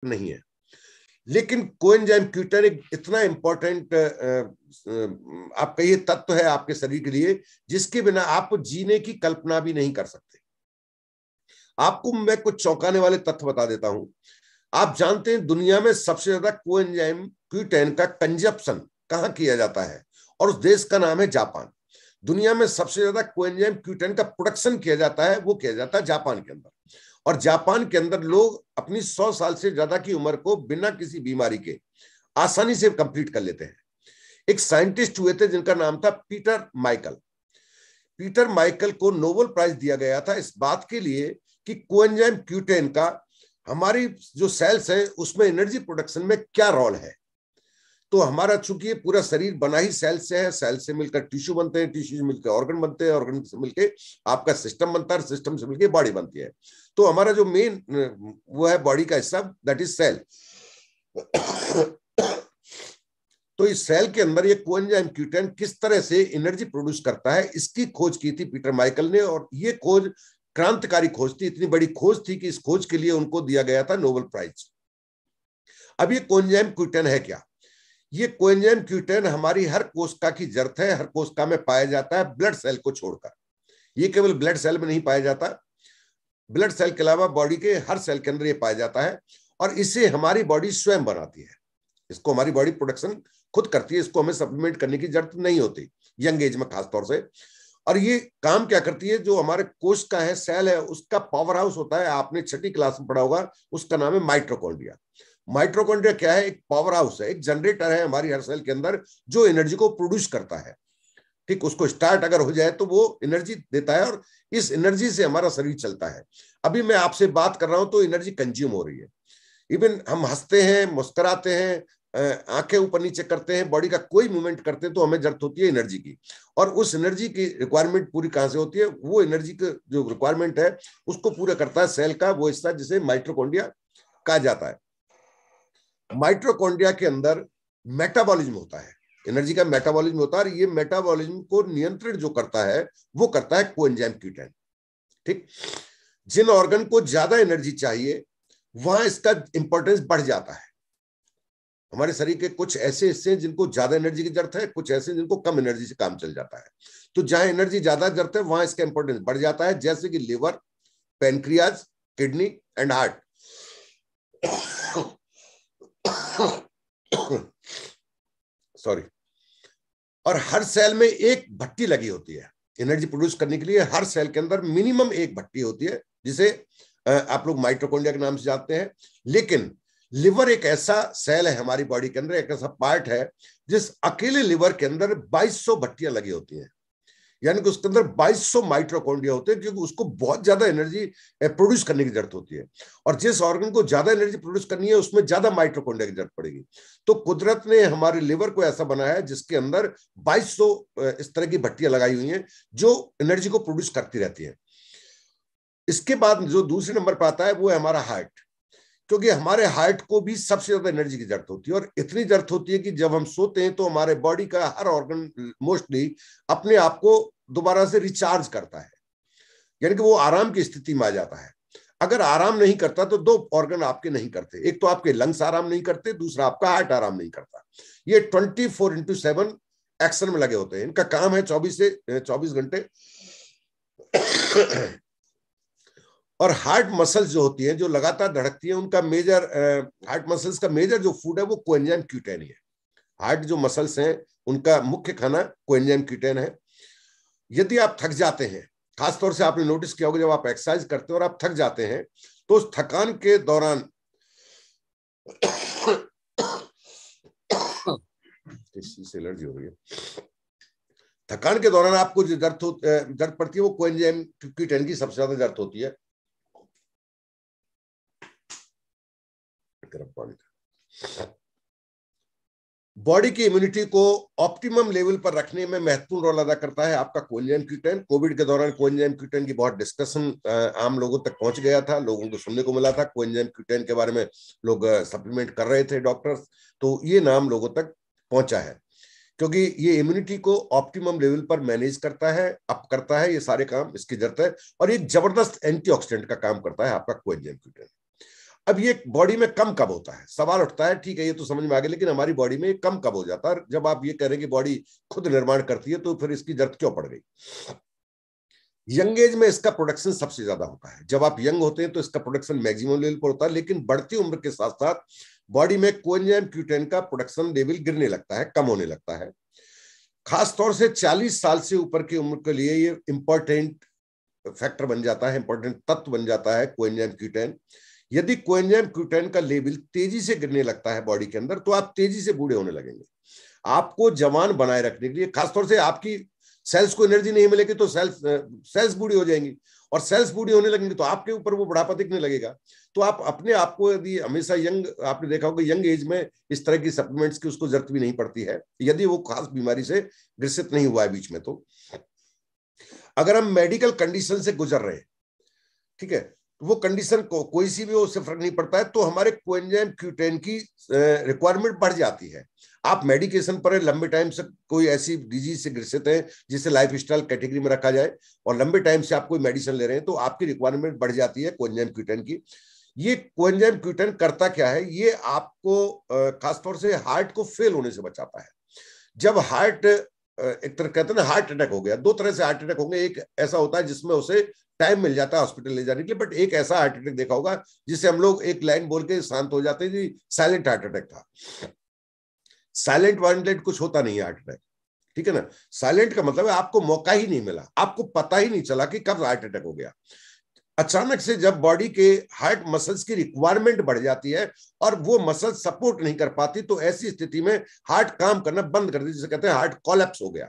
नहीं है। लेकिन कोएंजाइम Q10 एक इतना इंपॉर्टेंट आप कहिए तत्व है आपके शरीर के लिए, जिसके बिना आप जीने की कल्पना भी नहीं कर सकते। आपको मैं कुछ चौंकाने वाले तथ्य बता देता हूं। आप जानते हैं दुनिया में सबसे ज्यादा कोएंजाइम Q10 का कंजप्शन कहां किया जाता है, और उस देश का नाम है जापान। दुनिया में सबसे ज्यादा कोएंजाइम Q10 का प्रोडक्शन किया जाता है, वो किया जाता है जापान के अंदर। और जापान के अंदर लोग अपनी 100 साल से ज्यादा की उम्र को बिना किसी बीमारी के आसानी से कंप्लीट कर लेते हैं। एक साइंटिस्ट हुए थे जिनका नाम था पीटर माइकल। पीटर माइकल को नोबेल प्राइज दिया गया था इस बात के लिए कि कोएंजाइम Q10 का हमारी जो सेल्स है उसमें एनर्जी प्रोडक्शन में क्या रोल है। तो हमारा चूंकि ये पूरा शरीर बना ही सेल से है, सेल से मिलकर टिश्यू बनते हैं, टिश्यू से मिलकर ऑर्गन बनते हैं, ऑर्गन से मिलकर आपका सिस्टम बनता है, सिस्टम से मिलकर बॉडी बनती है। तो हमारा जो मेन वो है बॉडी का हिस्सा, दैट इज सेल। तो इस सेल के अंदर ये कोएंजाइम Q10 किस तरह से एनर्जी प्रोड्यूस करता है, इसकी खोज की थी पीटर माइकल ने। और ये खोज क्रांतिकारी खोज थी, इतनी बड़ी खोज थी कि इस खोज के लिए उनको दिया गया था नोबेल प्राइज। अब ये कोएंजाइम Q10 है क्या? ये कोएंजाइम Q10 हमारी हर कोशिका की जरूरत है, हर कोशिका में पाया जाता है ब्लड सेल को छोड़कर। ये केवल ब्लड सेल में नहीं पाया जाता, ब्लड सेल के अलावा बॉडी के हर सेल के अंदर ये पाया जाता है। और इसे हमारी बॉडी स्वयं बनाती है, इसको हमारी बॉडी प्रोडक्शन खुद करती है, इसको हमें सप्लीमेंट करने की जरूरत नहीं होती, यंग एज में खासतौर से। और ये काम क्या करती है, जो हमारे कोश का है, सेल है, उसका पावर हाउस होता है, आपने 6ठी क्लास में पढ़ा होगा, उसका नाम है माइटोकॉन्ड्रिया। माइटोकॉन्ड्रिया क्या है? एक पावर हाउस है, एक जनरेटर है हमारी हर सेल के अंदर, जो एनर्जी को प्रोड्यूस करता है। ठीक, उसको स्टार्ट अगर हो जाए तो वो एनर्जी देता है, और इस एनर्जी से हमारा शरीर चलता है। अभी मैं आपसे बात कर रहा हूं तो एनर्जी कंज्यूम हो रही है। इवन हम हंसते हैं, मुस्कुराते हैं, आंखें ऊपर नीचे करते हैं, बॉडी का कोई मूवमेंट करते हैं, तो हमें जरूरत होती है एनर्जी की। और उस एनर्जी की रिक्वायरमेंट पूरी कहां से होती है? वो एनर्जी की जो रिक्वायरमेंट है उसको पूरा करता है सेल का वो हिस्सा जिसे माइटोकॉन्ड्रिया कहा जाता है। माइटोकॉन्ड्रिया के अंदर मेटाबॉलिज्म होता है, एनर्जी का मेटाबॉलिज्म होता है, और ये मेटाबॉलिज्म को नियंत्रित जो करता है वो करता है कोएंजाइम Q10। ठीक, जिन ऑर्गन को ज्यादा एनर्जी चाहिए वहां इसका इंपॉर्टेंस बढ़ जाता है। हमारे शरीर के कुछ ऐसे हिस्से हैं जिनको ज्यादा एनर्जी की जरूरत है, कुछ ऐसे जिनको कम एनर्जी से काम चल जाता है। तो जहां एनर्जी ज्यादा जरूरत है वहां इसका इंपॉर्टेंस बढ़ जाता है, जैसे कि liver, pancreas, kidney and heart. Sorry. और हर सेल में एक भट्टी लगी होती है एनर्जी प्रोड्यूस करने के लिए। हर सेल के अंदर मिनिमम एक भट्टी होती है, जिसे आप लोग माइटोकॉन्ड्रिया के नाम से जानते हैं। लेकिन लिवर एक ऐसा सेल है हमारी बॉडी के अंदर, एक ऐसा पार्ट है जिस अकेले लिवर के अंदर 2200 भट्टियां लगी होती हैं, यानी कि उसके अंदर 2200 माइटोकॉन्ड्रिया होते हैं, क्योंकि उसको बहुत ज्यादा एनर्जी प्रोड्यूस करने की जरूरत होती है। और जिस ऑर्गन को ज्यादा एनर्जी प्रोड्यूस करनी है उसमें ज्यादा माइटोकॉन्ड्रिया की जरूरत पड़ेगी। तो कुदरत ने हमारे लिवर को ऐसा बनाया है जिसके अंदर 2200 इस तरह की भट्टियां लगाई हुई हैं जो एनर्जी को प्रोड्यूस करती रहती है। इसके बाद जो दूसरे नंबर पर आता है वो है हमारा हार्ट, क्योंकि हमारे हार्ट को भी सबसे ज्यादा एनर्जी की जरूरत होती है। और इतनी जरूरत होती है कि जब हम सोते हैं तो हमारे बॉडी का हर ऑर्गन मोस्टली अपने आप को दोबारा से रिचार्ज करता है, यानी कि वो आराम की स्थिति में आ जाता है। अगर आराम नहीं करता तो दो ऑर्गन आपके नहीं करते, एक तो आपके लंग्स आराम नहीं करते, दूसरा आपका हार्ट आराम नहीं करता। ये 24/7 एक्शन में लगे होते हैं, इनका काम है 24 से 24 घंटे। और हार्ट मसल्स जो होती हैं, जो लगातार धड़कती हैं, उनका मेजर हार्ट मसल्स का मेजर जो फूड है वो कोएंजाइम Q10 है। हार्ट जो मसल्स हैं उनका मुख्य खाना कोएंजाइम Q10 है। यदि आप थक जाते हैं, खासतौर से आपने नोटिस किया होगा जब आप एक्सरसाइज करते हो और आप थक जाते हैं, तो उस थकान के दौरान किसी से एलर्जी हो रही है, थकान के दौरान आपको जो जरूरत पड़ती है वो कोएंजाइम Q10 की सबसे ज्यादा जरूरत होती है। बॉडी की इम्यूनिटी को ऑप्टिमम लेवल पर रखने में महत्वपूर्ण रोल अदा करता है आपका कोएंजाइम Q10। कोविड के दौरान कोएंजाइम Q10 की बहुत डिस्कशन आम लोगों तक पहुंच गया था, लोगों को सुनने को मिला था कोएंजाइम Q10 के बारे में, लोग सप्लीमेंट कर रहे थे डॉक्टर्स, तो ये नाम लोगों तक पहुंचा है क्योंकि ये इम्यूनिटी को ऑप्टिमम लेवल पर मैनेज करता है, अप करता है, ये सारे काम इसकी जरूरत है। और एक जबरदस्त एंटीऑक्सीडेंट का काम करता है आपका कोएंजाइम Q10। अब ये बॉडी में कम कब होता है, सवाल उठता है, ठीक है ये तो समझ में आ गया, लेकिन हमारी बॉडी में कम कब हो जाता है? जब आप ये कह रहे हैं कि बॉडी खुद निर्माण करती है तो फिर इसकी जरूरत क्यों पड़ गई? यंग एज में इसका प्रोडक्शन सबसे ज्यादा होता है। जब आप यंग होते हैं तो इसका प्रोडक्शन मैक्सिमम लेवल पर होता है, लेकिन बढ़ती उम्र के साथ साथ बॉडी में कोएंजाइम Q10 का प्रोडक्शन लेवल गिरने लगता है, कम होने लगता है। खासतौर से 40 साल से ऊपर की उम्र के लिए ये इंपॉर्टेंट फैक्टर बन जाता है, इंपॉर्टेंट तत्व बन जाता है कोएंजाइम Q10। यदि कोएंजाइम Q10 का लेवल तेजी से गिरने लगता है बॉडी के अंदर, तो आप तेजी से बूढ़े होने लगेंगे। आपको जवान बनाए रखने के लिए, खासतौर से आपकी सेल्स को एनर्जी नहीं मिलेगी तो सेल्स बूढ़ी हो जाएंगी, और सेल्स बूढ़ी होने लगेंगी तो आपके ऊपर वो बुढ़ापा दिखने लगेगा। तो आप अपने आप को यदि हमेशा यंग, आपने देखा होगा यंग एज में इस तरह की सप्लीमेंट्स की उसको जरूरत भी नहीं पड़ती है, यदि वो खास बीमारी से ग्रसित नहीं हुआ है बीच में। तो अगर हम मेडिकल कंडीशन से गुजर रहे हैं, ठीक है, वो कंडीशन को कोई सी भी हो, उससे फर्क नहीं पड़ता है, तो हमारे कोएंजाइम Q10 की रिक्वायरमेंट बढ़ जाती है। आप मेडिकेशन पर लंबे टाइम से कोई ऐसी डिजीज से ग्रसित है जिसे लाइफ स्टाइल कैटेगरी में रखा जाए, और लंबे टाइम से आप कोई मेडिसिन ले रहे हैं, तो आपकी रिक्वायरमेंट बढ़ जाती है कोएंजाइम Q10 की। ये कोएंजाइम Q10 करता क्या है, ये आपको खासतौर से हार्ट को फेल होने से बचाता है। जब हार्ट, एक तरह कहते हैं ना हार्ट अटैक हो गया, दो तरह से हार्ट अटैक होंगे, एक ऐसा होता है जिसमें उसे टाइम मिल जाता है हॉस्पिटल ले जाने के लिए, बट एक ऐसा हार्ट अटैक देखा होगा जिसे हम लोग एक लाइन बोल के शांत हो जाते हैं जी, साइलेंट हार्ट अटैक था। साइलेंट वाइलेंट कुछ होता नहीं है हार्ट अटैक, ठीक है ना। साइलेंट का मतलब है आपको मौका ही नहीं मिला, आपको पता ही नहीं चला कि कब हार्ट अटैक हो गया। अचानक से जब बॉडी के हार्ट मसल्स की रिक्वायरमेंट बढ़ जाती है और वो मसल सपोर्ट नहीं कर पाती, तो ऐसी स्थिति में हार्ट काम करना बंद कर देती है, जिसे कहते हैं हार्ट कोलैप्स हो गया।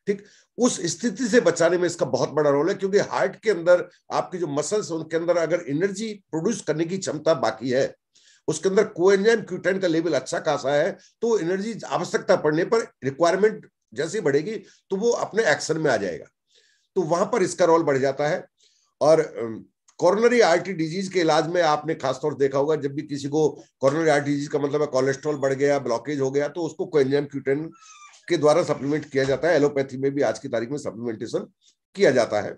ठीक, उस स्थिति से बचाने में इसका बहुत बड़ा रोल है, क्योंकि हार्ट के अंदर आपकी जो मसल्स उनके अंदर अगर एनर्जी प्रोड्यूस करने की क्षमता बाकी है, उसके अंदर कोएंजाइम Q10 का लेवल अच्छा खासा है, तो एनर्जी आवश्यकता पड़ने पर रिक्वायरमेंट जैसी बढ़ेगी तो वो अपने एक्शन में आ जाएगा, तो वहां पर इसका रोल बढ़ जाता है। और कोरोनरी आर्टरी डिजीज के इलाज में आपने खासतौर से देखा होगा, जब भी किसी को कोरोनरी आर्टरी डिजीज का मतलब है कोलेस्ट्रॉल बढ़ गया, ब्लॉकेज हो गया, तो उसको कोएंजाइम Q10 के द्वारा सप्लीमेंट किया जाता है। एलोपैथी में भी आज की तारीख में सप्लीमेंटेशन किया जाता है।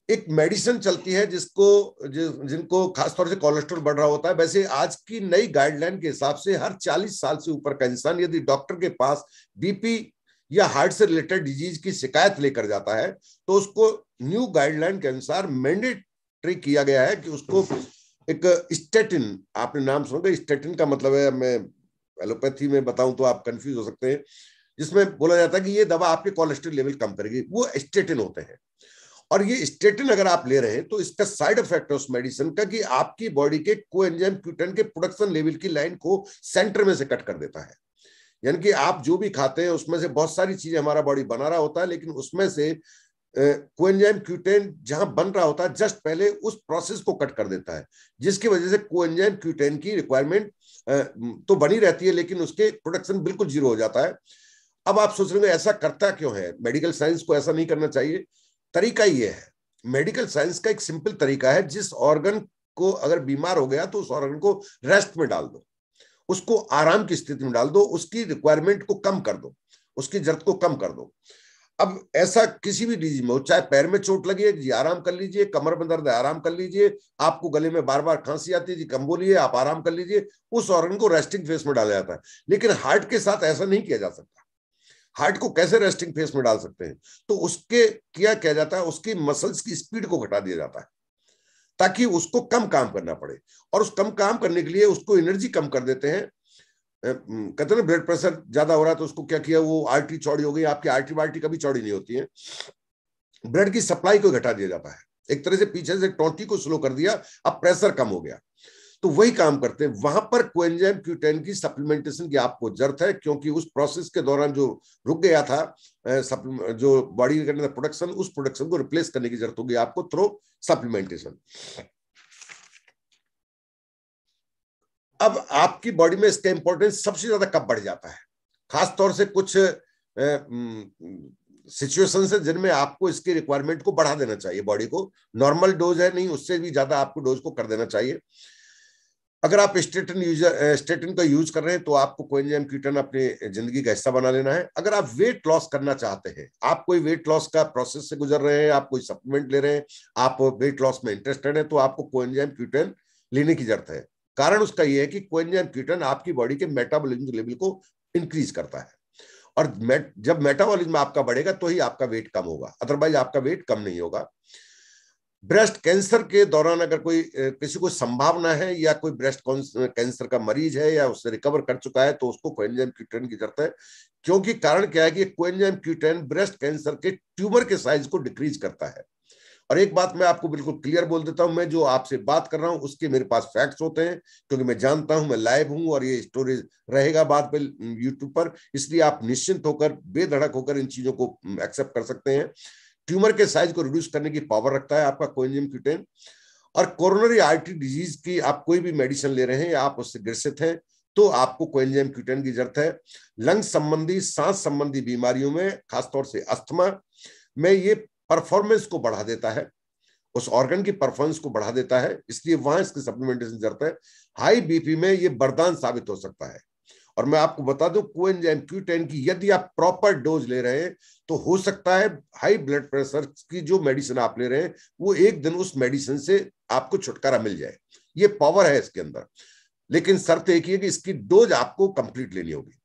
एक मेडिसिन चलती है जिनको खासतौर से कोलेस्ट्रॉल बढ़ रहा होता है। वैसे आज की नई गाइडलाइन के हिसाब से हर 40 साल से ऊपर का इंसान यदि डॉक्टर के पास बीपी या हार्ट से रिलेटेड डिजीज की शिकायत लेकर जाता है, तो उसको न्यू गाइडलाइन के अनुसार मैंडेटरी किया गया है कि उसको एक स्टेटिन, आपने नाम सुना, स्टेटिन का मतलब है, मैं एलोपैथी में बताऊं तो आप कंफ्यूज हो सकते हैं, जिसमें बोला जाता है कि ये दवा आपके कोलेस्ट्रॉल लेवल कम करेगी, वो स्टेटिन होते हैं। और ये स्टेटिन अगर आप ले रहे हैं तो इसका साइड इफेक्ट है उस मेडिसिन का कि आपकी बॉडी के कोएंजाइम Q10 के प्रोडक्शन लेवल की लाइन को सेंटर में से कट कर देता है। यानी कि आप जो भी खाते हैं उसमें से बहुत सारी चीजें हमारा बॉडी बना रहा होता है, लेकिन उसमें से कोएंजाइम Q10 जहां बन रहा होता है जस्ट पहले उस प्रोसेस को कट कर देता है, जिसकी वजह से कोएंजाइम Q10 की रिक्वायरमेंट तो बनी रहती है, लेकिन उसके प्रोडक्शन बिल्कुल जीरो हो जाता है। अब आप सोच रहे हैं ऐसा करता क्यों है, मेडिकल साइंस को ऐसा नहीं करना चाहिए। तरीका ये है, मेडिकल साइंस का एक सिंपल तरीका है, जिस ऑर्गन को अगर बीमार हो गया तो उस ऑर्गन को रेस्ट में डाल दो, उसको आराम की स्थिति में डाल दो, उसकी रिक्वायरमेंट को कम कर दो, उसकी जरूरत को कम कर दो। अब ऐसा किसी भी डिजीज में हो, चाहे पैर में चोट लगी है जी आराम कर लीजिए, कमर में दर्द है आराम कर लीजिए, आपको गले में बार बार खांसी आती है जी कम बोलिए, आप आराम कर लीजिए, उस ऑर्गन को रेस्टिंग फेस में डाला जाता है। लेकिन हार्ट के साथ ऐसा नहीं किया जा सकता। हार्ट को कैसे रेस्टिंग फेस में डाल सकते हैं, तो उसके किया जाता है, उसकी मसल्स की स्पीड को घटा दिया जाता है ताकि उसको कम काम करना पड़े, और उस कम काम करने के लिए उसको एनर्जी कम कर देते हैं। कहते हैं ना ब्लड प्रेशर ज्यादा हो रहा है तो उसको क्या किया, वो आर्टरी चौड़ी हो गई, आपकी आर्टरी वार्टरी कभी चौड़ी नहीं होती है, ब्लड की सप्लाई को घटा दिया जाता है, एक तरह से पीछे से टोंटी को स्लो कर दिया, अब प्रेशर कम हो गया। तो वही काम करते हैं, वहां पर कोएंजाइम Q10 की सप्लीमेंटेशन की आपको जरूरत है, क्योंकि उस प्रोसेस के दौरान जो रुक गया था जो बॉडी के अंदर प्रोडक्शन, उस प्रोडक्शन को रिप्लेस करने की जरूरत होगी आपको थ्रू सप्लीमेंटेशन। अब आपकी बॉडी में इसका इंपॉर्टेंस सबसे ज्यादा कब बढ़ जाता है, खासतौर से कुछ सिचुएशंस है जिनमें आपको इसकी रिक्वायरमेंट को बढ़ा देना चाहिए, बॉडी को नॉर्मल डोज है नहीं उससे भी ज्यादा आपको डोज को कर देना चाहिए। अगर आप स्टेटिन का यूज कर रहे हैं तो आपको कोएंजाइम Q10 अपनी जिंदगी का हिस्सा बना लेना है। अगर आप वेट लॉस करना चाहते हैं, आप कोई वेट लॉस का प्रोसेस से गुजर रहे हैं, आप कोई सप्लीमेंट ले रहे हैं, आप वेट लॉस में इंटरेस्टेड हैं, तो आपको कोएंजाइम Q10 लेने की जरूरत है। कारण उसका यह है कि कोएंजाइम Q10 आपकी बॉडी के मेटाबॉलिज्म लेवल को इंक्रीज करता है, और जब मेटाबॉलिज्म आपका बढ़ेगा तो ही आपका वेट कम होगा, अदरवाइज आपका वेट कम नहीं होगा। ब्रेस्ट कैंसर के दौरान अगर कोई किसी को संभावना है या कोई ब्रेस्ट कैंसर का मरीज है या उससे रिकवर कर चुका है, तो उसको कोएंजाइम Q10 की जरूरत है। क्योंकि कारण क्या है कि कोएंजाइम Q10 ब्रेस्ट कैंसर के ट्यूमर के साइज को डिक्रीज करता है। और एक बात मैं आपको बिल्कुल क्लियर बोल देता हूं, मैं जो आपसे बात कर रहा हूं उसके मेरे पास फैक्ट्स होते हैं, क्योंकि मैं जानता हूं, मैं लाइव हूं और ये स्टोरेज रहेगा बाद में यूट्यूब पर, इसलिए आप निश्चिंत होकर बेधड़क होकर इन चीजों को एक्सेप्ट कर सकते हैं। ट्यूमर के साइज को रिड्यूस करने की पावर रखता है आपका कोएंजाइम Q10। और कोरोनरी आर्टरी डिजीज की आप कोई भी मेडिसिन ले रहे हैं या आप उससे ग्रसित हैं, तो आपको कोएंजाइम Q10 की जरूरत है। लंग संबंधी, सांस संबंधी बीमारियों में, खासतौर से अस्थमा में, ये परफॉर्मेंस को बढ़ा देता है, उस ऑर्गन की परफॉर्मेंस को बढ़ा देता है, इसलिए वहां इसकी सप्लीमेंटेशन जरूरत है। हाई बीपी में ये वरदान साबित हो सकता है। और मैं आपको बता दूं, कोएंजाइम Q10 की यदि आप प्रॉपर डोज ले रहे हैं तो हो सकता है हाई ब्लड प्रेशर की जो मेडिसिन आप ले रहे हैं वो एक दिन उस मेडिसिन से आपको छुटकारा मिल जाए। ये पावर है इसके अंदर, लेकिन शर्त एक ही है कि इसकी डोज आपको कंप्लीट लेनी होगी।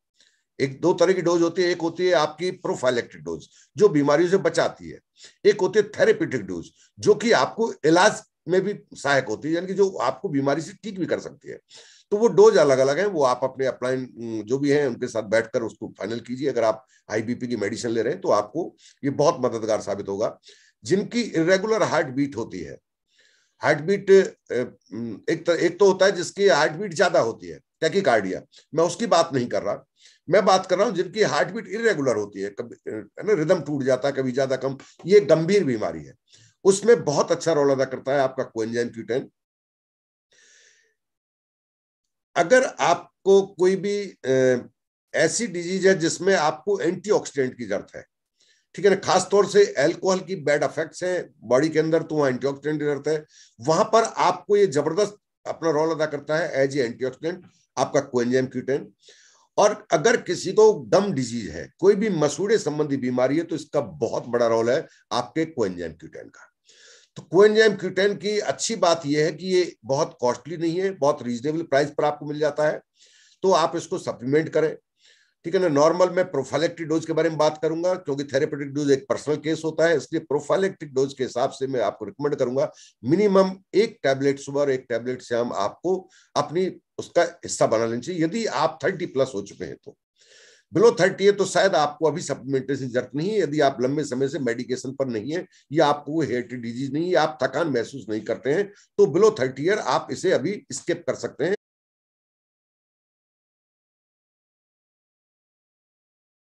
एक दो तरह की डोज होती है, एक होती है आपकी प्रोफाइलेक्टिक डोज जो बीमारियों से बचाती है, एक होती है थेरेप्यूटिक डोज जो कि आपको इलाज में भी सहायक होती है, यानी कि जो आपको बीमारी से ठीक भी कर सकती है। तो वो डोज अलग अलग है, वो आप अपने अपलाइन जो भी हैं उनके साथ बैठकर उसको फाइनल कीजिए। अगर आप हाई बीपी की मेडिसिन ले रहे हैं तो आपको ये बहुत मददगार साबित होगा। जिनकी इरेगुलर हार्ट बीट होती है, हार्ट बीट एक तो होता है जिसकी हार्ट बीट ज्यादा होती है, टैकीकार्डिया, मैं उसकी बात नहीं कर रहा, मैं बात कर रहा हूं जिनकी हार्ट बीट इरेगुलर होती है, कभी है ना, रिदम टूट जाता है, कभी ज्यादा कम, ये गंभीर बीमारी है, उसमें बहुत अच्छा रोल अदा करता है आपका कोएंजाइम Q10। अगर आपको कोई भी ऐसी डिजीज है जिसमें आपको एंटीऑक्सीडेंट की जरूरत है, ठीक है ना, खासतौर से अल्कोहल की बैड इफेक्ट्स हैं बॉडी के अंदर, तो वहां एंटीऑक्सीडेंट की जरूरत है, वहां पर आपको ये जबरदस्त अपना रोल अदा करता है एज ए एंटीऑक्सीडेंट आपका कोएंजाइम Q10। और अगर किसी को गम डिजीज है, कोई भी मसूड़े संबंधी बीमारी है, तो इसका बहुत बड़ा रोल है आपके कोएंजाइम Q10 का। तो कोएंजाइम Q10 की अच्छी बात यह है कि ये बहुत कॉस्टली नहीं है, बहुत रीजनेबल प्राइस पर आपको मिल जाता है, तो आप इसको सप्लीमेंट करें, ठीक है ना। नॉर्मल मैं प्रोफाइलेक्टिक डोज के बारे में बात करूंगा, क्योंकि थेरेपेटिक डोज एक पर्सनल केस होता है, इसलिए प्रोफाइलेक्टिक डोज के हिसाब से मैं आपको रिकमेंड करूंगा मिनिमम 1 टैबलेट सुबह और 1 टैबलेट शाम आपको अपनी उसका हिस्सा बना लेना चाहिए। यदि आप 30+ हो चुके हैं, तो बिलो 30 है तो शायद आपको अभी सप्लीमेंटेशन की जरूरत नहीं है। यदि आप लंबे समय से मेडिकेशन पर नहीं है या आपको हेट डिजीज नहीं है, आप थकान महसूस नहीं करते हैं, तो बिलो 30 ईयर आप इसे अभी स्किप कर सकते हैं।